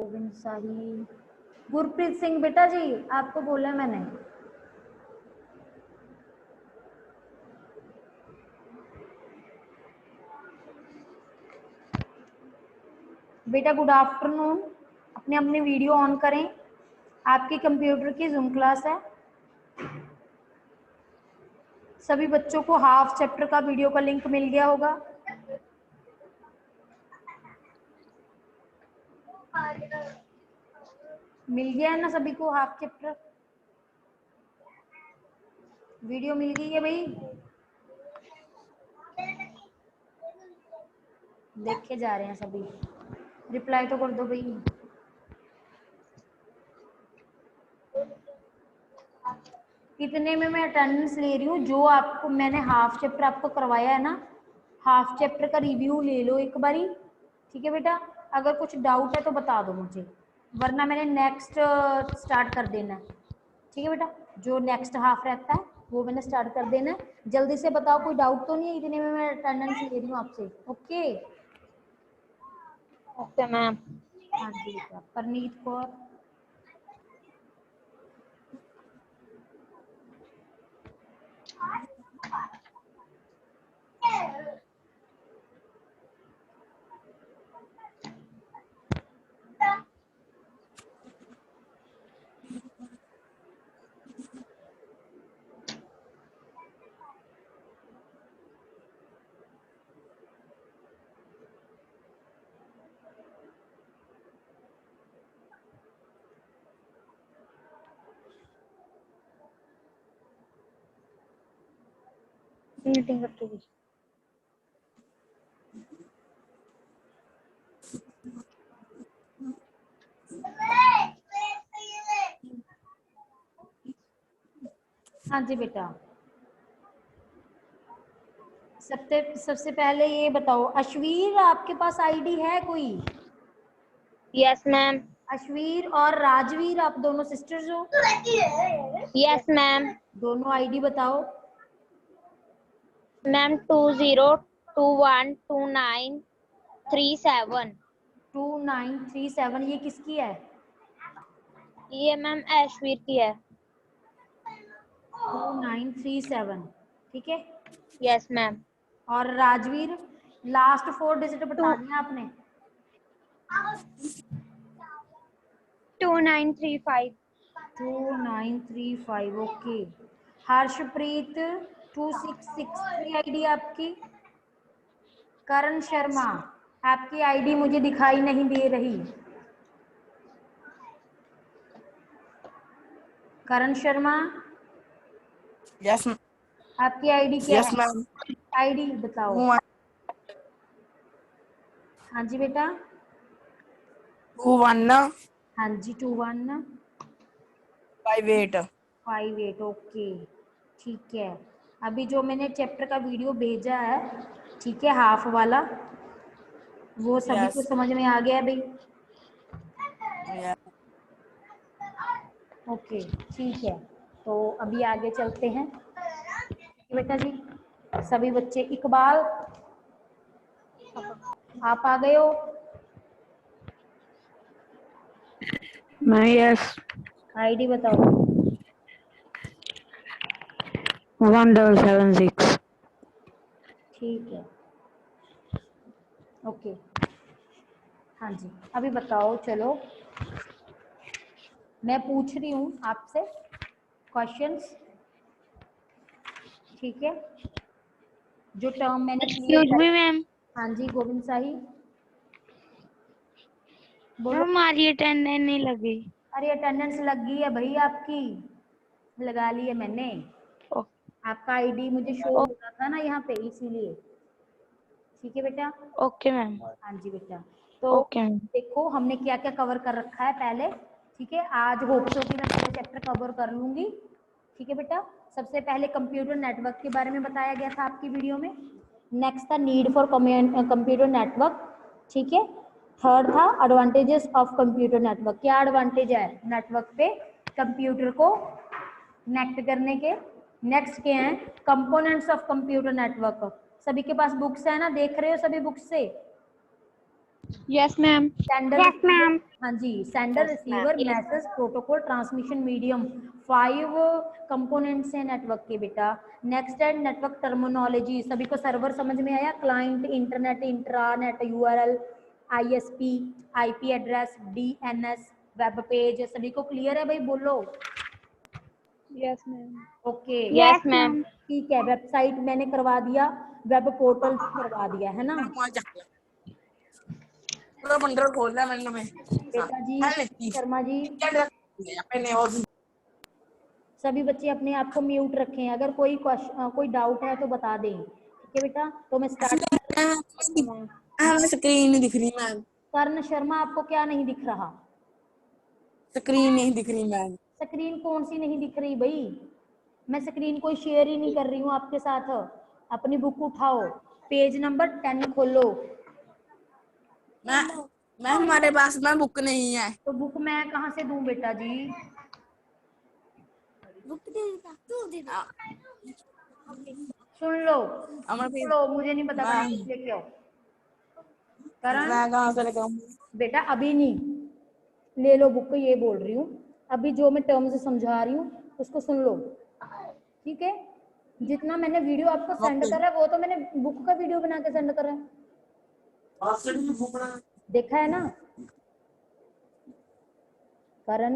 गोविंद शाही, गुरप्रीत सिंह बेटा जी आपको बोला मैंने। बेटा गुड आफ्टरनून, अपने अपनी वीडियो ऑन करें, आपकी कंप्यूटर की जूम क्लास है। सभी बच्चों को हाफ चैप्टर का वीडियो का लिंक मिल गया होगा। मिल गया है ना सभी को हाफ चैप्टर, वीडियो मिल गई है भाई, देखे जा रहे हैं सभी, रिप्लाई तो कर दो भाई। कितने में मैं अटेंडेंस ले रही हूँ, जो आपको मैंने हाफ चैप्टर आपको करवाया है ना, हाफ चैप्टर का रिव्यू ले लो एक बारी, ठीक है बेटा। अगर कुछ डाउट है तो बता दो मुझे, वरना मैंने नेक्स्ट स्टार्ट कर देना है, ठीक है बेटा। जो नेक्स्ट हाफ रहता है वो मैंने स्टार्ट कर देना है। जल्दी से बताओ, कोई डाउट तो नहीं है, इतने में मैं अटेंडेंस ले रही हूँ आपसे। Okay okay ma'am. हाँ जी बेटा। परनीत कौर, मीटिंग करते हुए हाँ जी बेटा। सबसे पहले ये बताओ, अश्वीर आपके पास आईडी है कोई? Yes ma'am. अश्वीर और राजवीर आप दोनों सिस्टर्स हो? Yes ma'am. दोनों आईडी बताओ। मैम 20212937। 2937 ये किसकी है? ये मैम ऐशवीर की है। 2937 ठीक है। Yes ma'am. और राजवीर लास्ट 4 डिजिट बता दिया आपने? 2935। 2935 ओके। हर्षप्रीत 2663 आईडी आपकी। करण शर्मा आपकी आईडी मुझे दिखाई नहीं दे रही। करण शर्मा यस आपकी आईडी क्या यस है? मैम। आईडी बताओ। हाँ जी बेटा। 21 हाँ जी 21 58। 58 ओके ठीक है। अभी जो मैंने चैप्टर का वीडियो भेजा है, ठीक है, हाफ वाला, वो सभी को यस समझ में आ गया भाई? यस ओके ठीक है। तो अभी आगे चलते हैं बेटा जी। सभी बच्चे, इकबाल आप आ गए हो? मैं यस। आईडी बताओ। 1776। ठीक है ओके। हाँ जी अभी बताओ, चलो मैं पूछ रही हूँ आपसे क्वेश्चंस, ठीक है। जो टर्म मैंने क्लियर एक्सक्यूज कर। Me ma'am. हाँ जी गोविंद शाही बोलो। हमारी अटेंडेंस नहीं लगी। अरे अटेंडेंस लग गई है भाई आपकी, लगा ली है मैंने। ओ, आपका आईडी मुझे शो ओ, हो रहा था ना यहाँ पे, इसीलिए। ठीक है बेटा। Okay ma'am. हाँ जी बेटा। तो ओके मैम। देखो हमने क्या क्या कवर कर रखा है पहले, ठीक है। आज होप सो कि मैं पूरा चैप्टर कवर कर लूंगी, ठीक है बेटा। सबसे पहले कंप्यूटर नेटवर्क के बारे में बताया गया था आपकी वीडियो में। नेक्स्ट था नीड फॉर कंप्यूटर नेटवर्क, ठीक है। थर्ड था एडवांटेजेस ऑफ कंप्यूटर नेटवर्क, क्या एडवांटेज है नेटवर्क पे कंप्यूटर को कनेक्ट करने के। नेक्स्ट के हैं कंपोनेंट्स ऑफ कंप्यूटर नेटवर्क। सभी के पास बुक्स है ना, देख रहे हो सभी बुक्स से? Yes, ma'am. Sender Yes, ma'am. हाँ जी, sender receiver Yes. Message protocol transmission medium 5 components हैं नेटवर्क के बेटा। नेक्स्ट है नेटवर्क टर्मिनोलॉजी, सभी को सर्वर समझ में आया? Client, internet, intranet, URL, ISP, IP address, DNS, web page, सभी को क्लियर है भाई? बोलो। Yes, ma'am. Okay Yes, ma'am. ठीक है, वेबसाइट मैंने करवा दिया, वेब पोर्टल करवा दिया है ना पूरा बंडल खोल लिया मैंने मैं। बेटा जी? है लेती शर्मा जी, क्या ड्रेस अपने और सभी बच्चे अपने आप को म्यूट रखें, अगर कोई कोई डाउट है तो बता दें, ठीक है बेटा? तो मैं स्टार्ट। हमें स्क्रीन नहीं दिख रही मैम, कर्ण शर्मा, आपको क्या नहीं दिख रहा? स्क्रीन नहीं दिख रही मैम। स्क्रीन कौन सी नहीं दिख रही भाई? मैं स्क्रीन कोई शेयर ही नहीं कर रही हूँ आपके साथ। अपनी बुक उठाओ, पेज नंबर 10 खोलो। मैं हमारे पास में बुक नहीं है। तो बुक मैं कहाँ से दूं बेटा जी? बुक दे देता तू दे दे। सुन लो, हमारे लो, मुझे नहीं पता कहाँ से लेके आओ। करण मैं कहाँ से लेकर आऊं? बेटा अभी नहीं, ले लो बुक, ये बोल रही हूँ। अभी जो मैं टर्म्स समझा रही हूँ उसको सुन लो, ठीक है? जितना मैंने वीडियो आपको सेंड करा है वो तो मैंने बुक का वीडियो बना के सेंड करा है, देखा है ना करण?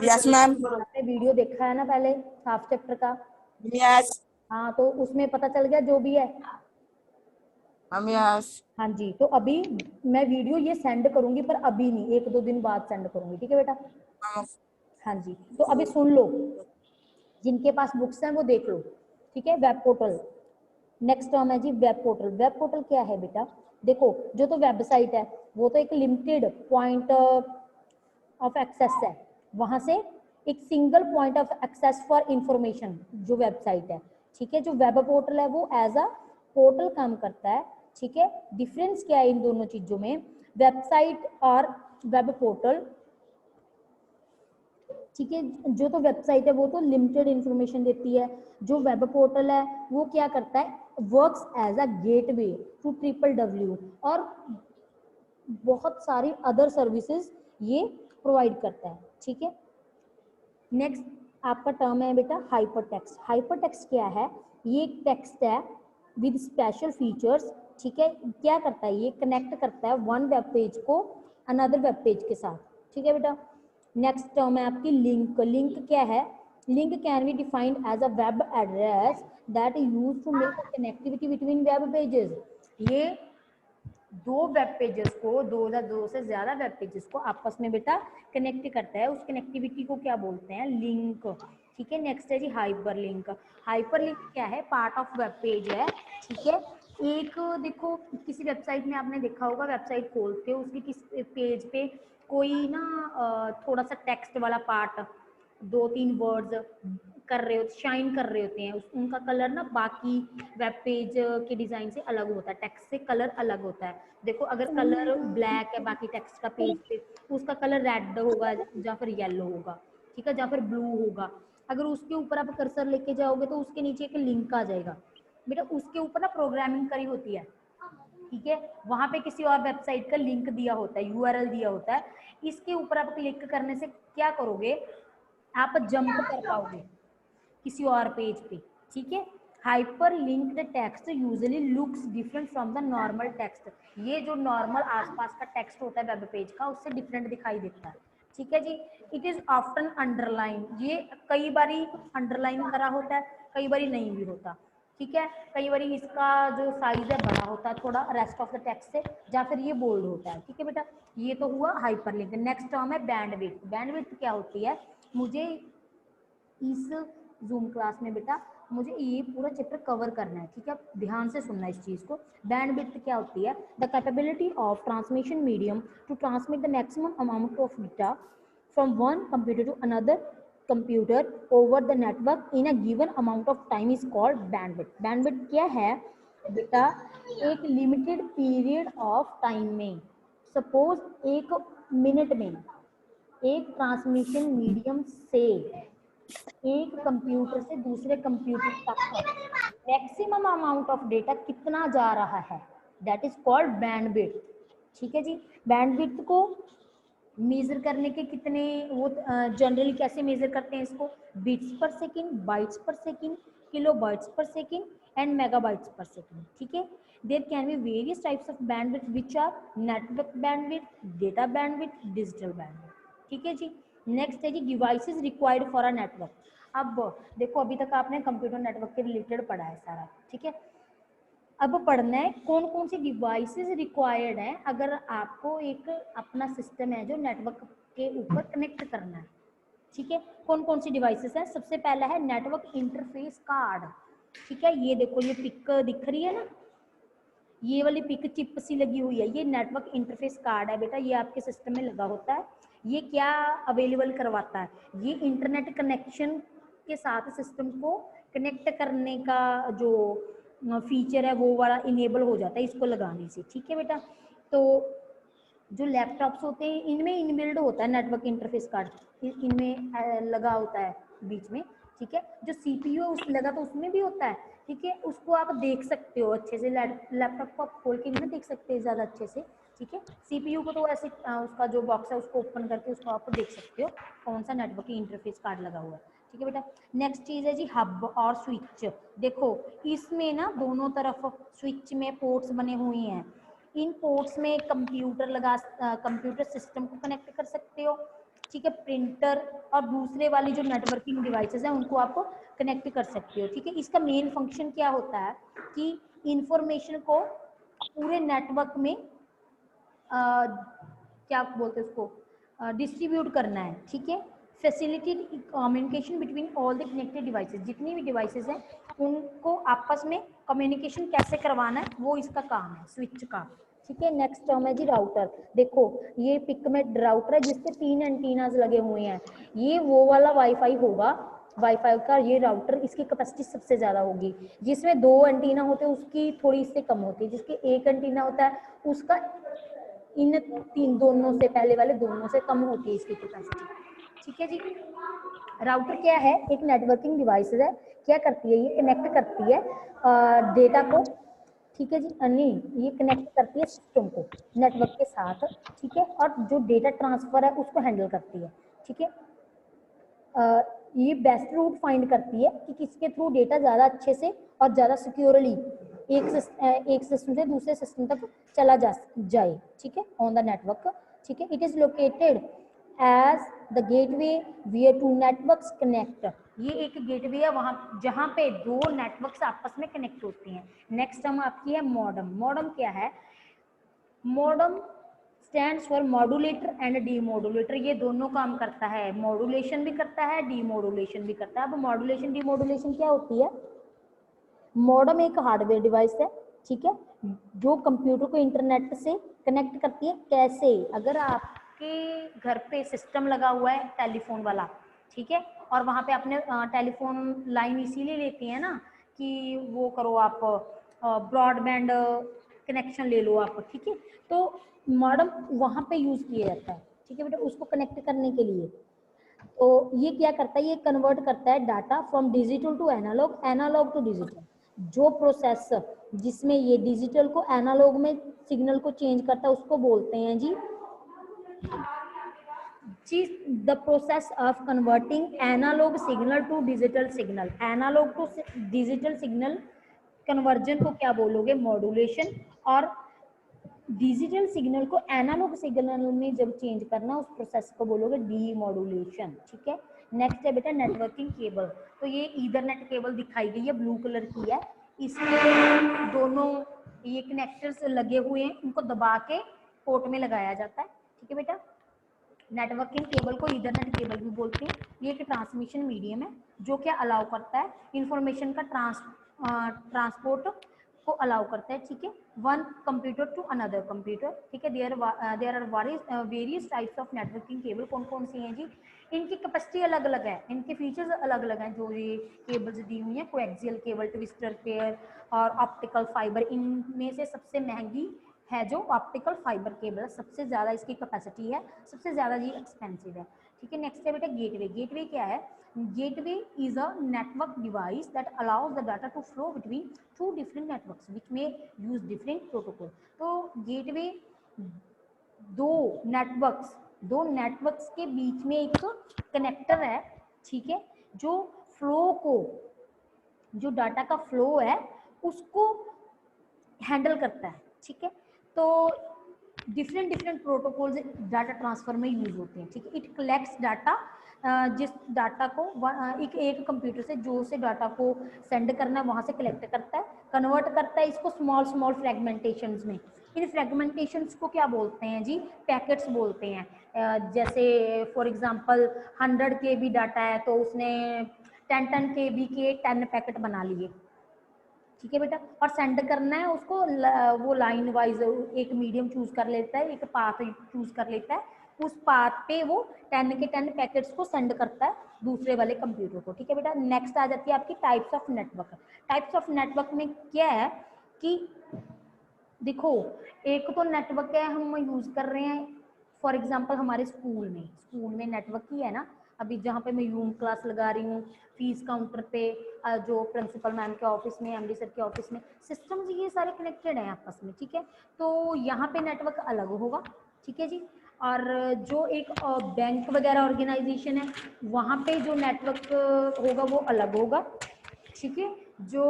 Yes ma'am. आपने वीडियो देखा है ना पहले हाफ चैप्टर का? यस हाँ, तो उसमें पता चल गया जो भी है। मैम। यस हाँ जी, तो अभी मैं वीडियो ये सेंड करूंगी, पर अभी नहीं, 1-2 दिन बाद सेंड करूंगी, ठीक है बेटा? हाँ जी, तो अभी सुन लो, जिनके पास बुक्स हैं वो देख लो, ठीक है? वेब पोर्टल, नेक्स्ट टर्म है जी वेब पोर्टल। वेब पोर्टल क्या है बेटा? देखो, जो तो वेबसाइट है वो तो एक लिमिटेड पॉइंट ऑफ एक्सेस है, वहां से एक single point of access for information जो वेबसाइट है, ठीक है? जो वेब पोर्टल है वो एज अ पोर्टल काम करता है, ठीक है? डिफरेंस क्या है इन दोनों चीजों में? वेबसाइट और वेब पोर्टल, ठीक है? जो तो वेबसाइट है वो तो लिमिटेड इंफॉर्मेशन देती है, जो वेब पोर्टल है वो क्या करता है? Works as a gateway to www और बहुत सारी अदर सर्विसेज ये प्रोवाइड करता है, ठीक है? नेक्स्ट आपका टर्म है बेटा हाइपर टेक्स्ट। हाइपर टेक्स्ट क्या है? ये एक टेक्स्ट है विद स्पेशल फीचर्स, ठीक है? क्या करता है? ये कनेक्ट करता है वन वेब पेज को अनदर वेब पेज के साथ, ठीक है बेटा? नेक्स्ट टर्म है आपकी लिंक। लिंक क्या है? Link can be defined as a web address that is used to make a connectivity between web pages. ये दो वेब पेजेस को, दो से ज्यादा वेब पेजेस को आपस में बेटा कनेक्ट करता है, उस कनेक्टिविटी को क्या बोलते हैं? लिंक, ठीक है? नेक्स्ट है जी हाइपर लिंक। हाइपर लिंक क्या है? पार्ट ऑफ वेब पेज है, ठीक है? एक देखो, किसी वेबसाइट में आपने देखा होगा, वेबसाइट खोलते हो उसके किस पेज पे कोई ना थोड़ा सा टेक्स्ट वाला पार्ट, 2-3 वर्ड्स कर रहे होते, शाइन कर रहे होते हैं, उनका कलर ना बाकी वेब पेज के डिजाइन से अलग होता है, टेक्स्ट से कलर अलग होता है। देखो, अगर कलर ब्लैक है बाकी टेक्स्ट का पेज पे, उसका कलर रेड होगा या फिर येलो होगा, ठीक है? या फिर ब्लू होगा। अगर उसके ऊपर आप कर्सर लेके जाओगे तो उसके नीचे एक लिंक आ जाएगा बेटा, उसके ऊपर ना प्रोग्रामिंग करी होती है, ठीक है? वहां पे किसी और वेबसाइट का लिंक दिया होता है, यूआरएल दिया होता है, इसके ऊपर आप क्लिक करने से क्या करोगे? आप जंप कर पाओगे किसी और पेज पे, ठीक है? Hyper linked text usually looks different from the normal text. ये जो नॉर्मल आसपास का टेक्स्ट होता है वेब पेज का, उससे डिफरेंट दिखाई देता है, ठीक है जी? इट इज ऑफ्टन अंडरलाइन, ये कई बारी अंडरलाइन करा होता है, कई बारी नहीं भी होता, ठीक है? कई बारी इसका जो साइज है बड़ा होता है थोड़ा रेस्ट ऑफ द टेक्स्ट से, या फिर ये बोल्ड होता है, ठीक है बेटा? ये तो हुआ हाइपर लिंक। नेक्स्ट टर्म है बैंडविड्थ। बैंडविड्थ क्या होती है? मुझे इस जूम क्लास में बेटा मुझे ये पूरा चैप्टर कवर करना है, ठीक है? ध्यान से सुनना इस चीज को। बैंडविड्थ क्या होती है? The capability of transmission medium to transmit the maximum amount of data from one computer to another computer over the network in a given amount of time is called bandwidth. Bandwidth क्या है बेटा? एक limited period of time में, suppose 1 minute में, एक transmission medium से एक computer से दूसरे कंप्यूटर तक मैक्सिमम अमाउंट ऑफ डेटा कितना जा रहा है, दैट इज कॉल्ड बैंडविड्थ, ठीक है जी। बैंडविड्थ को मेजर करने के कितने वो जनरली कैसे मेजर करते हैं इसको, bits per second, bytes per second, kilobytes per second and megabytes per second. ठीक है, there can be various types of bandwidth which are network bandwidth, data bandwidth, digital bandwidth. ठीक है जी। Next है जी devices required for a network. अब देखो अभी तक आपने कंप्यूटर नेटवर्क के रिलेटेड पढ़ा है सारा, ठीक है। अब पढ़ना है कौन कौन सी डिवाइसेस रिक्वायर्ड है अगर आपको एक अपना सिस्टम है जो नेटवर्क के ऊपर कनेक्ट करना है। ठीक है, कौन कौन सी डिवाइसेस है। सबसे पहला है नेटवर्क इंटरफेस कार्ड। ठीक है, ये देखो ये पिक दिख रही है ना, ये वाली पिक चिप सी लगी हुई है, ये नेटवर्क इंटरफेस कार्ड है बेटा, ये आपके सिस्टम में लगा होता है। ये क्या अवेलेबल करवाता है, ये इंटरनेट कनेक्शन के साथ सिस्टम को कनेक्ट करने का जो फीचर है वो वाला इनेबल हो जाता है इसको लगाने से। ठीक है बेटा, तो जो लैपटॉप्स होते हैं इनमें इनबिल्ड होता है नेटवर्क इंटरफेस कार्ड, इनमें लगा होता है बीच में। ठीक है, जो सीपीयू है उस लगा तो उसमें भी होता है। ठीक है, उसको आप देख सकते हो अच्छे से, लैपटॉप को आप खोल के नहीं देख सकते ज़्यादा अच्छे से। ठीक है, सीपीयू को तो ऐसे उसका जो बॉक्स है उसको ओपन करके उसको आप देख सकते हो कौन सा नेटवर्क इंटरफेस कार्ड लगा हुआ है। ठीक है बेटा, नेक्स्ट चीज़ है जी हब और स्विच। देखो इसमें ना दोनों तरफ स्विच में पोर्ट्स बने हुए हैं, इन पोर्ट्स में कंप्यूटर कंप्यूटर सिस्टम को कनेक्ट कर सकते हो। ठीक है, प्रिंटर और दूसरे वाली जो नेटवर्किंग डिवाइसेस हैं उनको आप कनेक्ट कर सकते हो। ठीक है, इसका मेन फंक्शन क्या होता है कि इंफॉर्मेशन को पूरे नेटवर्क में क्या बोलते हैं उसको डिस्ट्रीब्यूट करना है। ठीक है, facilitate communication between all the connected devices, जितनी भी डिवाइसेस हैं उनको आपस में कम्युनिकेशन कैसे करवाना है वो इसका काम है स्विच का। ठीक है, नेक्स्ट टर्म है जी राउटर। देखो ये पिक में राउटर है जिसपे 3 एंटीनास लगे हुए हैं, ये वो वाला वाईफाई होगा, वाईफाई का ये राउटर, इसकी कैपेसिटी सबसे ज्यादा होगी। जिसमें 2 एंटीना होते हैं उसकी थोड़ी इससे कम होती है, जिसके 1 एंटीना होता है उसका इन 3 दोनों से पहले वाले दोनों से कम होती है इसकी कैपेसिटी। ठीक है जी, राउटर क्या है, एक नेटवर्किंग डिवाइस है, क्या करती है ये कनेक्ट करती है डेटा को। ठीक है जी, नहीं ये कनेक्ट करती है सिस्टम को नेटवर्क के साथ। ठीक है, और जो डेटा ट्रांसफर है उसको हैंडल करती है। ठीक है, ये बेस्ट रूट फाइंड करती है कि किसके थ्रू डेटा ज़्यादा अच्छे से और ज़्यादा सिक्योरली एक सिस्टम से दूसरे सिस्टम तक चला जाए। ठीक है, ऑन द नेटवर्क। ठीक है, it is located as the gateway where two networks connect. ये एक गेटवे है वहाँ जहाँ पे 2 नेटवर्क्स आपस में कनेक्ट होते हैं। नेक्स्ट टर्म आपकी है मॉडम। मॉडम क्या है, modem stands for modulator and demodulator, ये दोनों काम करता है, मॉड्यूलेशन भी करता है डीमॉड्यूलेशन भी करता है। अब मॉड्यूलेशन डीमॉड्यूलेशन क्या होती है, मॉडम एक हार्डवेयर डिवाइस है, ठीक है, जो कंप्यूटर को इंटरनेट से कनेक्ट करती है। कैसे, अगर आपके घर पे सिस्टम लगा हुआ है टेलीफोन वाला, ठीक है, और वहाँ पे अपने टेलीफोन लाइन इसीलिए लेती है ना कि वो करो आप ब्रॉडबैंड कनेक्शन ले लो आप। ठीक है, तो मॉडम वहाँ पे यूज किया जाता है। ठीक है बेटा, उसको कनेक्ट करने के लिए। तो ये क्या करता है, ये कन्वर्ट करता है data from digital to analog, analog to digital. जो प्रोसेस जिसमें ये डिजिटल को एनालॉग में सिग्नल को चेंज करता है उसको बोलते हैं जी the process of converting analog signal to digital signal. Analog to digital signal conversion को क्या बोलोगे, मॉड्यूलेशन। और डिजिटल सिग्नल को एनालॉग सिग्नल में जब चेंज करना उस प्रोसेस को बोलोगे डीमॉड्यूलेशन। ठीक है, नेक्स्ट है बेटा नेटवर्किंग केबल। तो ये ईथरनेट केबल दिखाई गई है, ब्लू कलर की है, इसमें दोनों ये कनेक्टर्स लगे हुए हैं, उनको दबा के पोर्ट में लगाया जाता है। ठीक है बेटा, नेटवर्किंग केबल को ईथरनेट केबल भी बोलते हैं। ये एक ट्रांसमिशन मीडियम है जो क्या अलाउ करता है इंफॉर्मेशन का ट्रांसपोर्ट को अलाउ करता है। ठीक है, one computer to another computer. ठीक है, there are various types of networking cable. कौन कौन सी हैं जी, इनकी कैपेसिटी अलग अलग है, इनके फीचर्स अलग अलग हैं। जो ये केबल्स दी हुई हैं, कोएक्सियल केबल, ट्विस्टर पेयर और ऑप्टिकल फाइबर, इनमें से सबसे महंगी है जो ऑप्टिकल फाइबर केबल है, सबसे ज़्यादा इसकी कैपेसिटी है, सबसे ज़्यादा जी एक्सपेंसिव है। ठीक है, नेक्स्ट है बेटा गेटवे। गेटवे क्या है, gateway is a network device that allows the data to flow between 2 different networks which में यूज डिफरेंट प्रोटोकॉल। तो गेटवे दो नेटवर्क्स के बीच में एक कनेक्टर है, ठीक है, जो फ्लो को, जो डाटा का फ्लो है उसको हैंडल करता है, ठीक है। तो different different protocols data transfer में यूज होते हैं, ठीक है। इट कलेक्ट्स डाटा, जिस डाटा को एक कंप्यूटर से जो से डाटा को सेंड करना है वहां से कलेक्ट करता है, कन्वर्ट करता है इसको स्मॉल स्मॉल फ्रेगमेंटेशंस में। इन फ्रेगमेंटेशंस को क्या बोलते हैं जी? पैकेट्स बोलते हैं। जैसे फॉर एग्जांपल 100 KB डाटा है तो उसने 10 KB के 10 पैकेट बना लिए, ठीक है बेटा। और सेंड करना है उसको वो लाइन वाइज एक मीडियम चूज कर लेता है, एक पाथ चूज कर लेता है, उस पाथ पे वो 10 के 10 पैकेट्स को सेंड करता है दूसरे वाले कंप्यूटर को, ठीक है बेटा। नेक्स्ट आ जाती है आपकी types of network. Types of network में क्या है कि देखो, एक तो नेटवर्क है हम यूज कर रहे हैं फॉर एग्जांपल हमारे स्कूल में नेटवर्क ही है ना। अभी जहाँ पे मैं यूम क्लास लगा रही हूँ, फीस काउंटर पे जो प्रिंसिपल मैम के ऑफिस में, एमडी सर के ऑफिस में, सिस्टम्स ये सारे कनेक्टेड हैं आपस में, ठीक है। तो यहाँ पे नेटवर्क अलग होगा, ठीक है जी। और जो एक बैंक वगैरह ऑर्गेनाइजेशन है वहाँ पे जो नेटवर्क होगा वो अलग होगा, ठीक है। जो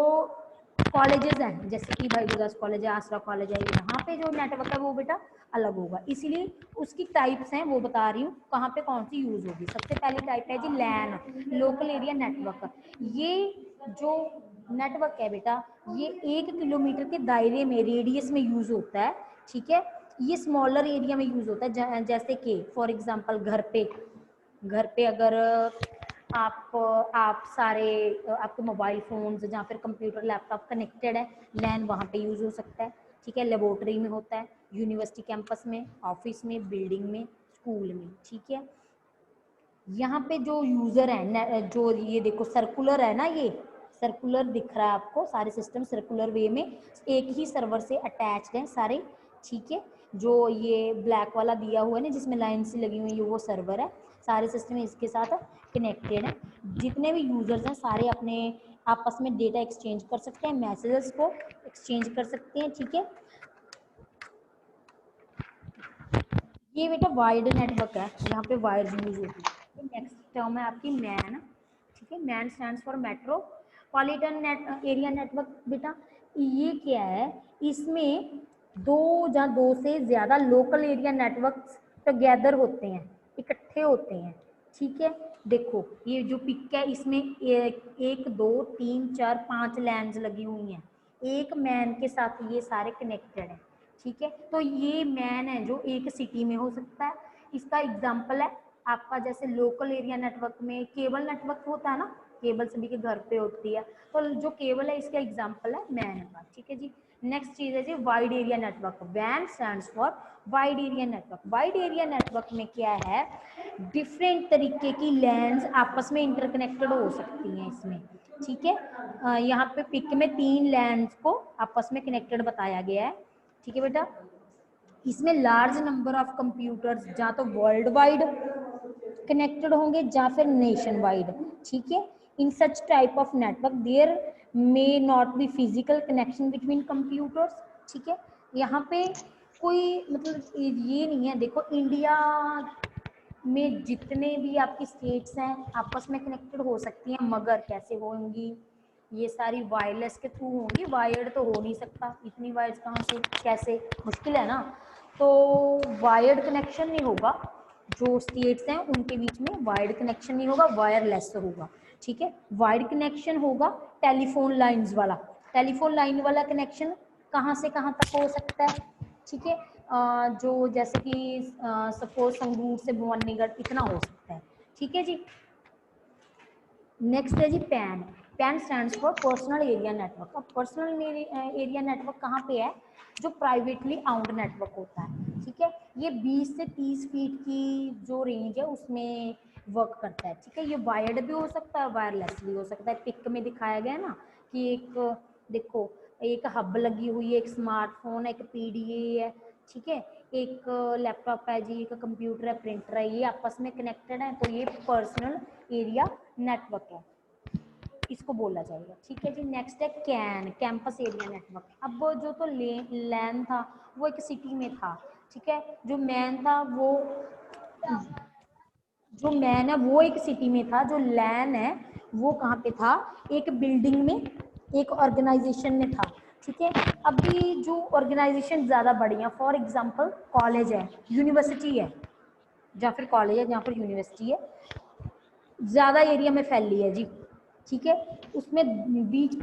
कॉलेजेस हैं जैसे कि भाई गुरदास कॉलेज है, आसरा कॉलेज है, यहाँ पे जो नेटवर्क है वो बेटा अलग होगा, इसीलिए उसकी टाइप्स हैं वो बता रही हूँ कहाँ पे कौन सी यूज होगी। सबसे पहली टाइप है जी लैन, लोकल एरिया नेटवर्क। ये जो नेटवर्क है बेटा ये 1 किलोमीटर के दायरे में, रेडियस में यूज होता है, ठीक है। ये स्मॉलर एरिया में यूज होता है, जैसे कि फॉर एग्जाम्पल घर पे अगर आप सारे आपके मोबाइल फोन्स या फिर कंप्यूटर लैपटॉप कनेक्टेड है, लैन वहाँ पे यूज हो सकता है, ठीक है। लेबोरेटरी में होता है, यूनिवर्सिटी कैंपस में, ऑफिस में, बिल्डिंग में, स्कूल में, ठीक है। यहाँ पे जो यूजर है जो ये देखो सर्कुलर है ना, ये सर्कुलर दिख रहा है आपको, सारे सिस्टम सर्कुलर वे में एक ही सर्वर से अटैच्ड हैं सारे, ठीक है। जो ये ब्लैक वाला दिया हुआ है ना जिसमें लाइन से लगी हुई है वो सर्वर है, सारे सिस्टम इसके साथ कनेक्टेड है। जितने भी यूजर्स हैं सारे अपने आपस में डेटा एक्सचेंज कर सकते हैं, मैसेजेस को एक्सचेंज कर सकते हैं, ठीक है। ये बेटा वाइड नेटवर्क है, यहाँ पे वायर्स यूज होती है। नेक्स्ट टर्म है आपकी मैन, ठीक है। Man stands for metropolitan area network. बेटा ये क्या है, इसमें दो से ज्यादा लोकल एरिया नेटवर्क टुगेदर होते हैं, इकट्ठे होते हैं, ठीक है। देखो ये जो पिक है इसमें 1 2 3 4 5 लैंड्स लगी हुई हैं, एक मैन के साथ ये सारे कनेक्टेड हैं, ठीक है। तो ये मैन है जो एक सिटी में हो सकता है। इसका एग्जांपल है आपका जैसे लोकल एरिया नेटवर्क में केबल नेटवर्क होता है ना, केबल सभी के घर पे होती है, तो जो केबल है इसका एग्जांपल है मैन का, ठीक है जी। नेक्स्ट चीज है जी वाइड एरिया नेटवर्क। वैन stands for wide area network. Wide area network में क्या है, डिफरेंट तरीके की लैंड्स आपस में इंटरकनेक्टेड हो सकती हैं इसमें, ठीक है। यहाँ पे पिक में 3 लैंड्स को आपस में कनेक्टेड बताया गया है, ठीक है बेटा। इसमें लार्ज नंबर ऑफ कंप्यूटर्स या तो वर्ल्ड वाइड कनेक्टेड होंगे या फिर नेशन वाइड, ठीक है। In such type of network there may not be physical connection between computers, ठीक है। यहाँ पे कोई मतलब ये नहीं है, देखो इंडिया में जितने भी आपकी स्टेट्स हैं आपस में कनेक्टेड हो सकती हैं, मगर कैसे होंगी, ये सारी वायरलेस के थ्रू होंगी, वायर्ड तो हो नहीं सकता, इतनी वायर्स कहाँ से, कैसे, मुश्किल है ना। तो वायर्ड कनेक्शन नहीं होगा, जो स्टेट्स हैं उनके बीच में वायर्ड कनेक्शन नहीं होगा, वायरलेस होगा, ठीक है। वायर्ड कनेक्शन होगा टेलीफोन लाइंस वाला, टेलीफोन लाइन वाला कनेक्शन कहाँ से कहाँ तक हो सकता है, ठीक है। जो जैसे कि सपोज संगरूर से भवानीगढ़ इतना हो सकता है, ठीक है जी। नेक्स्ट है जी PAN. PAN stands for personal area network. अब पर्सनल एरिया नेटवर्क कहाँ पे है, जो प्राइवेटली आउंड नेटवर्क होता है, ठीक है। ये 20 से 30 फीट की जो रेंज है उसमें वर्क करता है, ठीक है। ये वायर्ड भी हो सकता है, वायरलेस भी हो सकता है। पिक में दिखाया गया है ना कि एक देखो एक हब लगी हुई है, एक स्मार्टफोन है, एक पीडीए है, ठीक है, एक लैपटॉप है जी, एक कंप्यूटर है, प्रिंटर है, ये आपस में कनेक्टेड है, तो ये पर्सनल एरिया नेटवर्क है, इसको बोला जाएगा, ठीक है जी। नेक्स्ट है कैन, कैंपस एरिया नेटवर्क। अब वो जो तो लैन था वो एक सिटी में था, ठीक है। जो मैन है वो एक सिटी में था, जो लैन है वो कहाँ पे था, एक बिल्डिंग में, एक ऑर्गेनाइजेशन में था। ठीक है। अभी जो ऑर्गेनाइजेशन ज़्यादा बड़ी है, फॉर एग्जांपल कॉलेज है, यूनिवर्सिटी है, या फिर कॉलेज है जहाँ पर यूनिवर्सिटी है, ज़्यादा एरिया में फैली है जी। ठीक है। उसमें 20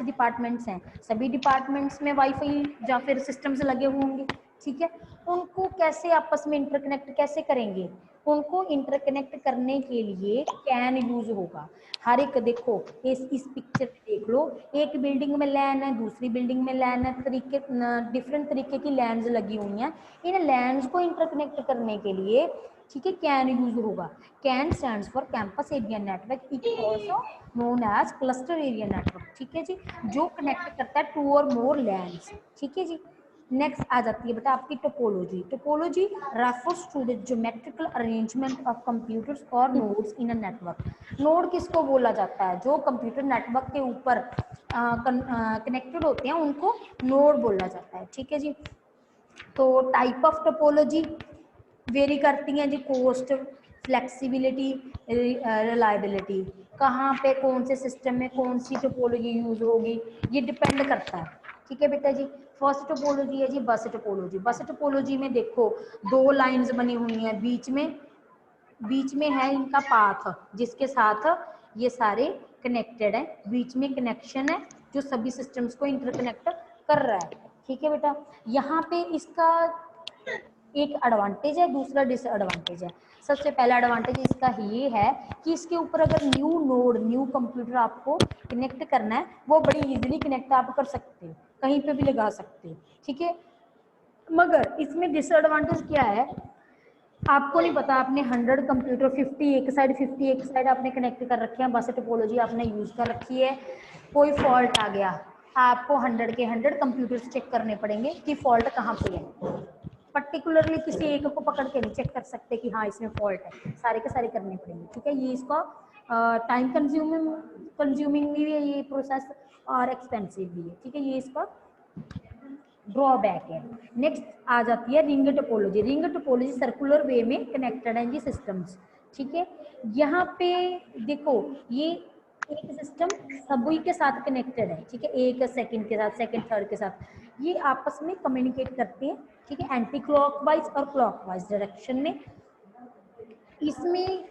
डिपार्टमेंट्स हैं, सभी डिपार्टमेंट्स में वाईफाई या फिर सिस्टम्स लगे होंगे। ठीक है। उनको कैसे आपस में इंटरकनेक्ट कैसे करेंगे, उनको इंटरकनेक्ट करने के लिए कैन यूज होगा। हर एक देखो इस पिक्चर में देख लो, एक बिल्डिंग में लैन है, दूसरी बिल्डिंग में लैन है, डिफरेंट तरीके की लैंड्स लगी हुई हैं। इन लैंड्स को इंटरकनेक्ट करने के लिए ठीक है कैन यूज होगा। CAN stands for campus area network, it also known as cluster area network. ठीक है जी, जो कनेक्ट करता है 2 और मोर लैंड्स। ठीक है जी। नेक्स्ट आ जाती है बेटा आपकी topology. Topology refers to the geometrical arrangement of computers और nodes in a network. Node किसको बोला जाता है, जो कंप्यूटर नेटवर्क के ऊपर कनेक्टेड होते हैं उनको नोड बोला जाता है। ठीक है जी। तो टाइप ऑफ टोपोलॉजी वेरी करती हैं जी, कोस्ट, फ्लेक्सिबिलिटी, रिलायबिलिटी, कहाँ पे कौन से सिस्टम में कौन सी टोपोलॉजी यूज होगी ये डिपेंड करता है। ठीक है बेटा जी। फर्स्ट टोपोलॉजी है जी बस टोपोलॉजी। बस टोपोलॉजी में देखो 2 लाइंस बनी हुई हैं, बीच में है इनका पाथ जिसके साथ ये सारे कनेक्टेड है, बीच में कनेक्शन है जो सभी सिस्टम्स को इंटरकनेक्ट कर रहा है। ठीक है बेटा। यहाँ पे इसका एक एडवांटेज है, दूसरा डिसएडवांटेज है। सबसे पहला एडवांटेज इसका ये है कि इसके ऊपर अगर न्यू नोड न्यू कंप्यूटर आपको कनेक्ट करना है वो बड़ी इजीली कनेक्ट आप कर सकते हो, कहीं पे भी लगा सकते हो। ठीक है। मगर इसमें डिसएडवांटेज क्या है, आपको नहीं पता, आपने 100 कंप्यूटर 50 एक साइड आपने कनेक्ट कर रखे हैं, बस टोपोलॉजी आपने यूज कर रखी है, कोई फॉल्ट आ गया, आपको 100 के 100 कंप्यूटर्स चेक करने पड़ेंगे कि फॉल्ट कहाँ पे है। पर्टिकुलरली किसी एक को पकड़ के नहीं चेक कर सकते कि हाँ इसमें फॉल्ट है, सारे के सारे करने पड़ेंगे। ठीक है। ये इसका टाइम कंज्यूमिंग भी है ये प्रोसेस, और एक्सपेंसिव भी है। ठीक है। ये इसका ड्रॉबैक है। नेक्स्ट आ जाती है ring topology. Ring topology circular way में कनेक्टेड है जी सिस्टम्स। ठीक है। यहाँ पे देखो ये एक सिस्टम सभी के साथ कनेक्टेड है। ठीक है। एक सेकंड के साथ, सेकंड थर्ड के साथ ये आपस में कम्युनिकेट करते हैं। ठीक है। एंटी क्लॉकवाइज और क्लॉकवाइज डायरेक्शन में। इसमें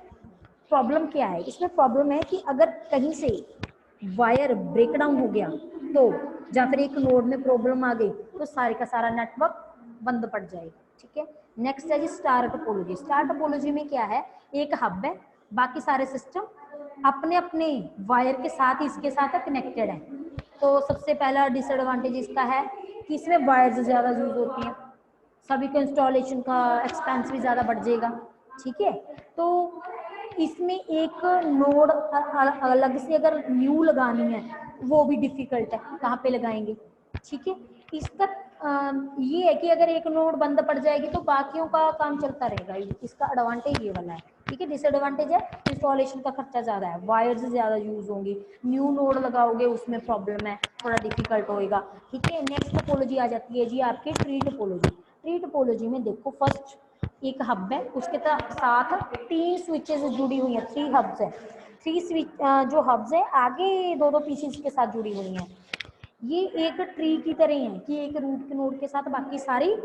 प्रॉब्लम क्या है, इसमें प्रॉब्लम है कि अगर कहीं से वायर ब्रेक डाउन हो गया तो, या फिर एक नोड में प्रॉब्लम आ गई तो सारे का सारा नेटवर्क बंद पड़ जाएगा। ठीक है। नेक्स्ट है जी स्टार टोपोलॉजी। स्टार टोपोलॉजी में क्या है, एक हब है, बाकी सारे सिस्टम अपने अपने वायर के साथ इसके साथ कनेक्टेड है। तो सबसे पहला डिसएडवांटेज इसका है कि इसमें वायर्स ज़्यादा यूज होती हैं, सभी को इंस्टॉलेशन का एक्सपेंस भी ज़्यादा बढ़ जाएगा। ठीक है। तो इसमें एक नोड अलग से अगर न्यू लगानी है वो भी डिफिकल्ट है, कहाँ पे लगाएंगे। ठीक है। इसका ये है कि अगर एक नोड बंद पड़ जाएगी तो बाकियों का काम चलता रहेगा, इसका एडवांटेज ये वाला है। ठीक है। डिसएडवांटेज है इंस्टॉलेशन का खर्चा ज़्यादा है, वायर्स ज़्यादा यूज होंगी, न्यू नोड लगाओगे उसमें प्रॉब्लम है, थोड़ा डिफिकल्ट होएगा। ठीक है। नेक्स्ट टोपोलॉजी आ जाती है जी आपकी ट्री टोपोलॉजी। ट्री टोपोलॉजी में देखो फर्स्ट एक हब है, उसके साथ 3 स्विचेस जुड़ी हुई हैं, 3 हब्स है, 3 स्विच जो हब्स है आगे 2-2 पीसेस के साथ जुड़ी हुई हैं। ये एक ट्री की तरह है कि एक रूट के नोड के साथ बाकी सारी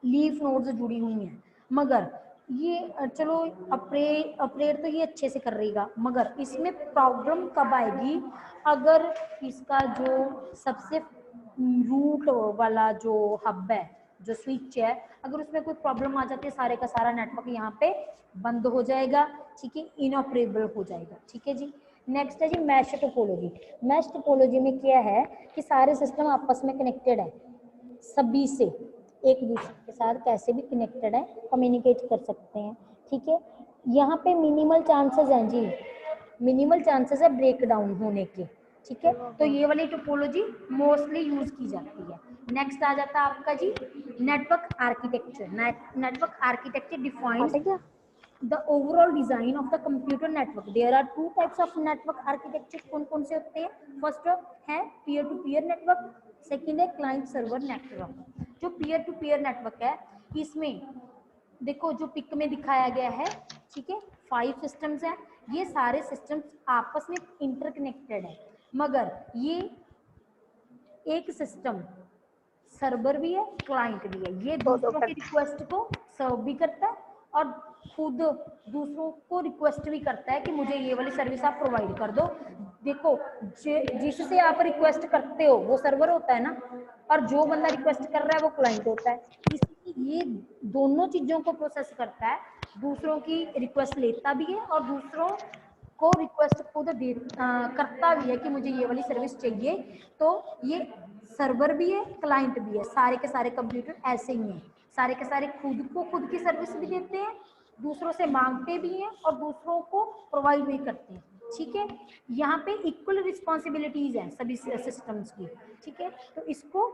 लीफ नोड्स जुड़ी हुई हैं। मगर ये चलो ऑपरेट तो ये अच्छे से कर रहेगा, मगर इसमें प्रॉब्लम कब आएगी, अगर इसका जो सबसे रूट वाला जो हब है, जो स्विच है, अगर उसमें कोई प्रॉब्लम आ जाती है सारे का सारा नेटवर्क यहाँ पे बंद हो जाएगा। ठीक है। इनऑपरेबल हो जाएगा। ठीक है जी। नेक्स्ट है जी मैश टोपोलॉजी। मैश टोपोलॉजी में क्या है कि सारे सिस्टम आपस में कनेक्टेड है, सभी से एक दूसरे के साथ कैसे भी कनेक्टेड है, कम्युनिकेट कर सकते हैं। ठीक है। यहाँ पे मिनिमल चांसेस हैं जी, मिनिमल चांसेस है ब्रेक डाउन होने के। ठीक है। तो ये वाली टोपोलॉजी मोस्टली यूज की जाती है। नेक्स्ट आ जाता है आपका G network architecture. Network architecture defines the overall design of the computer network. There are 2 types of network architecture. कौन से होते हैं, फर्स्ट है peer to peer network, second है client server network. जो पीयर टू पीयर नेटवर्क है, इसमें देखो जो पिक में दिखाया गया है, ठीक है, 5 सिस्टम्स हैं। ये सारे सिस्टम्स आपस में इंटरकनेक्टेड है, मगर ये एक सिस्टम सर्वर भी है, क्लाइंट भी है। ये दूसरों की रिक्वेस्ट को सर्व भी करता है और खुद दूसरों को रिक्वेस्ट भी करता है कि मुझे ये वाली सर्विस आप प्रोवाइड कर दो। देखो जिससे आप रिक्वेस्ट करते हो वो सर्वर होता है ना, और जो बंदा रिक्वेस्ट कर रहा है वो क्लाइंट होता है। इसलिए ये दोनों चीजों को प्रोसेस करता है, दूसरों की रिक्वेस्ट लेता भी है और दूसरों को रिक्वेस्ट खुद करता भी है कि मुझे ये वाली सर्विस चाहिए। तो ये सर्वर भी है, क्लाइंट भी है, सारे के सारे कंप्यूटर ऐसे ही हैं। सारे के सारे खुद को खुद की सर्विस भी देते हैं, दूसरों से मांगते भी हैं और दूसरों को प्रोवाइड भी करते हैं। ठीक है, यहाँ पे इक्वल रिस्पॉन्सिबिलिटीज हैं सभी सिस्टम्स की। ठीक है, तो इसको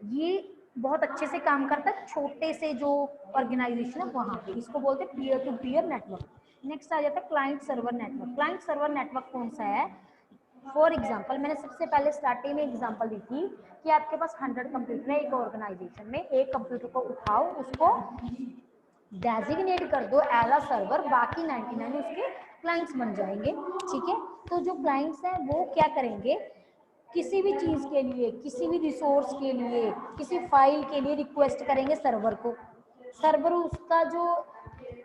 ये बहुत अच्छे से काम करता है छोटे से जो ऑर्गेनाइजेशन है वहाँ पे। इसको बोलते हैं peer to peer network. Next आ जाता है client server network. Client server network कौन सा है? फॉर एग्जाम्पल, मैंने सबसे पहले स्टार्टिंग में एग्जाम्पल दी थी कि आपके पास 100 कंप्यूटर है एक ऑर्गेनाइजेशन में। एक कंप्यूटर को उठाओ, उसको डेजिग्नेट कर दो एज अ सर्वर, बाकी 99 उसके क्लाइंट्स बन जाएंगे। ठीक है, तो जो क्लाइंट्स हैं वो क्या करेंगे, किसी भी चीज के लिए, किसी भी रिसोर्स के लिए, किसी फाइल के लिए रिक्वेस्ट करेंगे सर्वर को। सर्वर उसका जो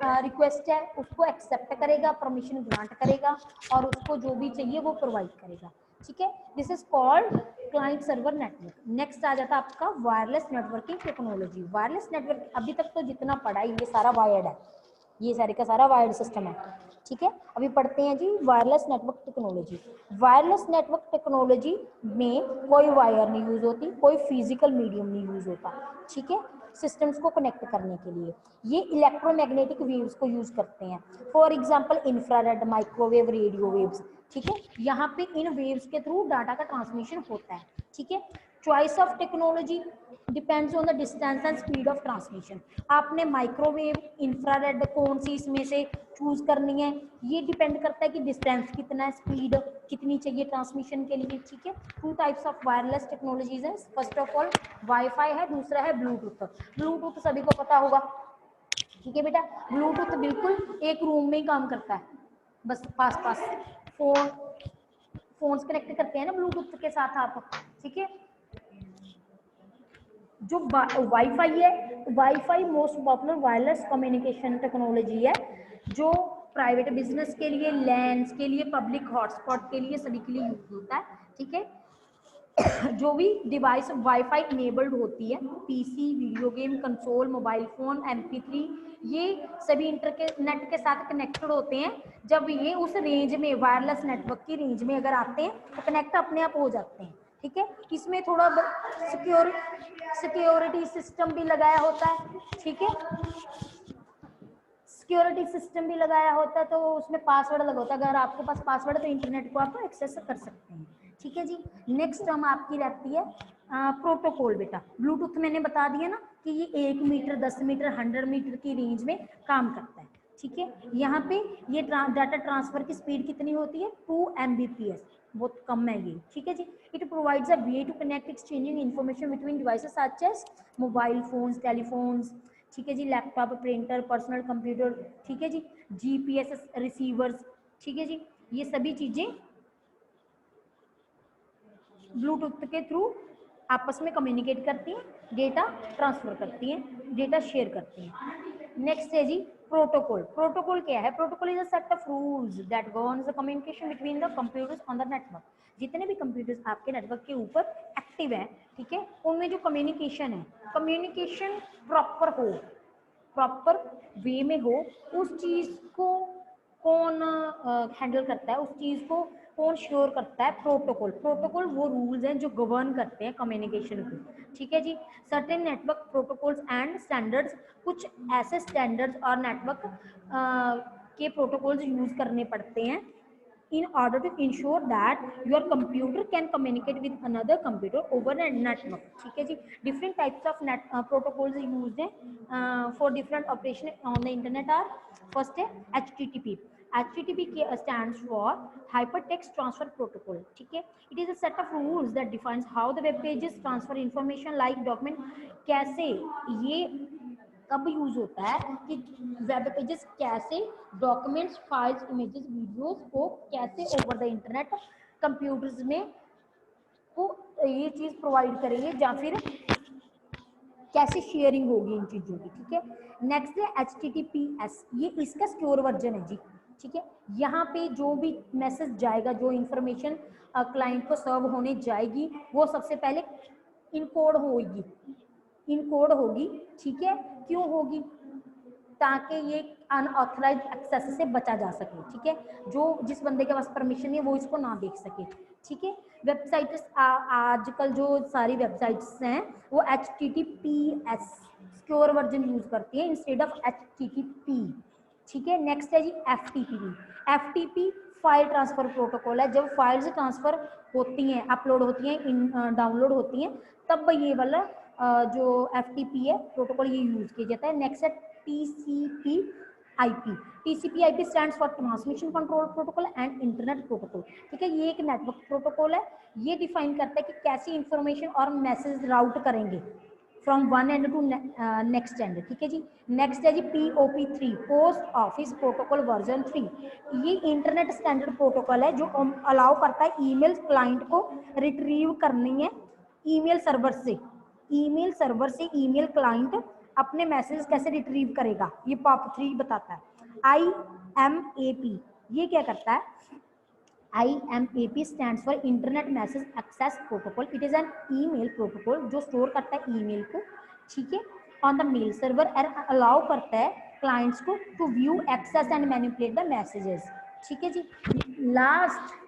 रिक्वेस्ट है उसको एक्सेप्ट करेगा, परमिशन ग्रांट करेगा और उसको जो भी चाहिए वो प्रोवाइड करेगा। ठीक है, this is called client server network. Next आ जाता है आपका wireless networking technology. Wireless network अभी तक तो जितना पढ़ा है ये सारा वायर्ड है, ये सारे का सारा वायर्ड सिस्टम है। ठीक है, अभी पढ़ते हैं जी wireless network technology. Wireless network technology में कोई वायर नहीं यूज होती, कोई फिजिकल मीडियम नहीं यूज होता। ठीक है, सिस्टम्स को कनेक्ट करने के लिए ये इलेक्ट्रोमैग्नेटिक वेव्स को यूज करते हैं। For example infrared, microwave, radio waves. ठीक है, यहाँ पे इन वेव्स के थ्रू डाटा का ट्रांसमिशन होता है। ठीक है, choice of technology depends on the distance and speed of transmission. आपने माइक्रोवेव, इंफ्रारेड कौन सी इसमें से चूज करनी है, ये डिपेंड करता है कि डिस्टेंस कितना है, स्पीड कितनी चाहिए ट्रांसमिशन के लिए। ठीक है, 2 टाइप्स ऑफ वायरलेस टेक्नोलॉजीज है। फर्स्ट ऑफ ऑल वाईफाई है, दूसरा है ब्लूटूथ। ब्लूटूथ सभी को पता होगा। ठीक है बेटा, ब्लूटूथ बिल्कुल एक रूम में ही काम करता है, बस पास पास फोन्स कनेक्ट करते हैं ना ब्लूटूथ के साथ आप। ठीक है, जो वाईफाई है, wifi most popular wireless communication technology है, जो प्राइवेट बिजनेस के लिए, लैंड्स के लिए, पब्लिक हॉटस्पॉट के लिए, सभी के लिए यूज होता है। ठीक है, जो भी डिवाइस वाईफाई इनेबल्ड होती है, PC, video game console, mobile phone, MP3, ये सभी इंटरनेट के साथ कनेक्टेड होते हैं। जब ये उस रेंज में, वायरलेस नेटवर्क की रेंज में अगर आते हैं तो कनेक्ट अपने आप हो जाते हैं। ठीक है, इसमें थोड़ा सिक्योरिटी सिस्टम भी लगाया होता है। ठीक है, सिक्योरिटी सिस्टम भी लगाया होता है, तो उसमें पासवर्ड लगा होता है। अगर आपके पास पासवर्ड है तो इंटरनेट को आप एक्सेस कर सकते हैं। ठीक है जी, नेक्स्ट टर्म आपकी रहती है प्रोटोकॉल। बेटा ब्लूटूथ मैंने बता दिया ना कि ये 1 मीटर, 10 मीटर, 100 मीटर की रेंज में काम करता है। ठीक है, यहाँ पे ये डाटा ट्रांसफर की स्पीड कितनी होती है? 2 Mbps, बहुत कम है ये। ठीक है जी, it provides a way to connect exchanging information between devices such as mobile phones, telephones. ठीक है जी, लैपटॉप, प्रिंटर, पर्सनल कंप्यूटर। ठीक है जी, GPS रिसीवर्स। ठीक है जी, ये सभी चीजें ब्लूटूथ के थ्रू आपस में कम्युनिकेट करती हैं, डेटा ट्रांसफर करती हैं, डेटा शेयर करती हैं। नेक्स्ट है जी प्रोटोकॉल। प्रोटोकॉल क्या है? Protocol is a set of rules that governs the communication between the computers on the network. जितने भी कंप्यूटर्स आपके नेटवर्क के ऊपर एक्टिव है, ठीक है, उनमें जो कम्युनिकेशन है, कम्युनिकेशन प्रॉपर हो, प्रॉपर वे में हो, उस चीज को कौन हैंडल करता है, उस चीज को कौन श्योर करता है? प्रोटोकॉल। प्रोटोकॉल वो रूल्स हैं जो गवर्न करते हैं कम्युनिकेशन को। ठीक है जी, certain network protocols and standards, कुछ ऐसे स्टैंडर्ड्स और नेटवर्क के प्रोटोकॉल्स यूज करने पड़ते हैं in order to ensure that your computer can communicate with another computer over a network. ठीक है जी, different types of net protocols used है for different operation on the internet are, first है HTTP. HTTP stands for Hypertext Transfer Protocol. ठीक है, it is a set of rules that defines how the web pages transfer information like document. कैसे ये कब use होता है कि web pages कैसे डॉक्यूमेंट्स, फाइल्स, इमेजेस, वीडियोस को कैसे ओवर द इंटरनेट कंप्यूटर्स में को ये चीज प्रोवाइड करेंगे या फिर कैसे शेयरिंग होगी इन चीजों की। ठीक है, नेक्स्ट है HTTPS, ये इसका सिक्योर वर्जन है जी। ठीक है, यहाँ पे जो भी मैसेज जाएगा, जो इंफॉर्मेशन क्लाइंट को सर्व होने जाएगी, वो सबसे पहले इनकोड होगी, इनकोड होगी। ठीक है, क्यों होगी? ताकि ये अनऑथराइज्ड एक्सेस से बचा जा सके। ठीक है, जो जिस बंदे के पास परमिशन है वो इसको ना देख सके। ठीक है, वेबसाइट्स आजकल जो सारी वेबसाइट्स हैं वो HTTPS सिक्योर वर्जन यूज करती है इंस्टेड ऑफ HTTP। ठीक है, नेक्स्ट है जी FTP। FTP file transfer protocol है। जब फाइल्स ट्रांसफर होती हैं, अपलोड होती हैं, डाउनलोड होती हैं, तब ये वाला जो FTP है प्रोटोकॉल ये यूज किया जाता है। नेक्स्ट है TCP/IP। TCP/IP stands for transmission control protocol and internet protocol. ठीक है, ये एक नेटवर्क प्रोटोकॉल है। ये डिफाइन करता है कि कैसी इंफॉर्मेशन और मैसेज राउट करेंगे from one end to next end. ठीक है जी, नेक्स्ट है जी POP3 post office protocol version 3। ये इंटरनेट स्टैंडर्ड प्रोटोकॉल है जो अलाउ करता है ईमेल क्लाइंट को रिट्रीव करनी है ईमेल सर्वर से। ईमेल सर्वर से ईमेल क्लाइंट अपने मैसेज कैसे रिट्रीव करेगा, ये POP3 बताता है। IMAP ये क्या करता है? IMAP stands for internet message access protocol. It is an email protocol जो स्टोर करता है ईमेल को, ठीक है, ऑन द मेल सर्वर और अलाउ करता है क्लाइंट्स को to view, access and manipulate the messages. ठीक है जी, लास्ट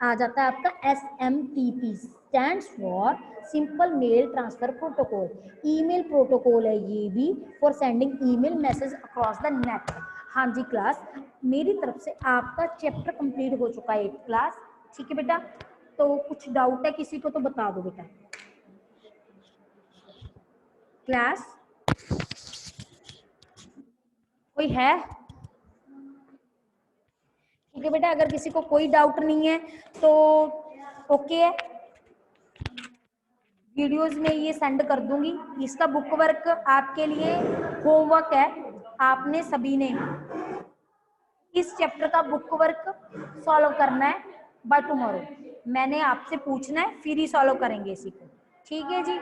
आ जाता है आपका SMTP stands for simple mail transfer protocol. Email protocol है ये भी for sending email message across the net. हाँ जी क्लास, मेरी तरफ से आपका चैप्टर कंप्लीट हो चुका है 8th क्लास। ठीक है बेटा, तो कुछ डाउट है किसी को तो बता दो बेटा। क्लास कोई है? ठीक है बेटा, अगर किसी को कोई डाउट नहीं है तो ओके है, वीडियोस में ये सेंड कर दूंगी। इसका बुक वर्क आपके लिए होमवर्क है, आपने सभी ने इस चैप्टर का बुक वर्क सॉल्व करना है बाय टुमारो। मैंने आपसे पूछना है, फिर ही सॉल्व करेंगे इसी को। ठीक है जी।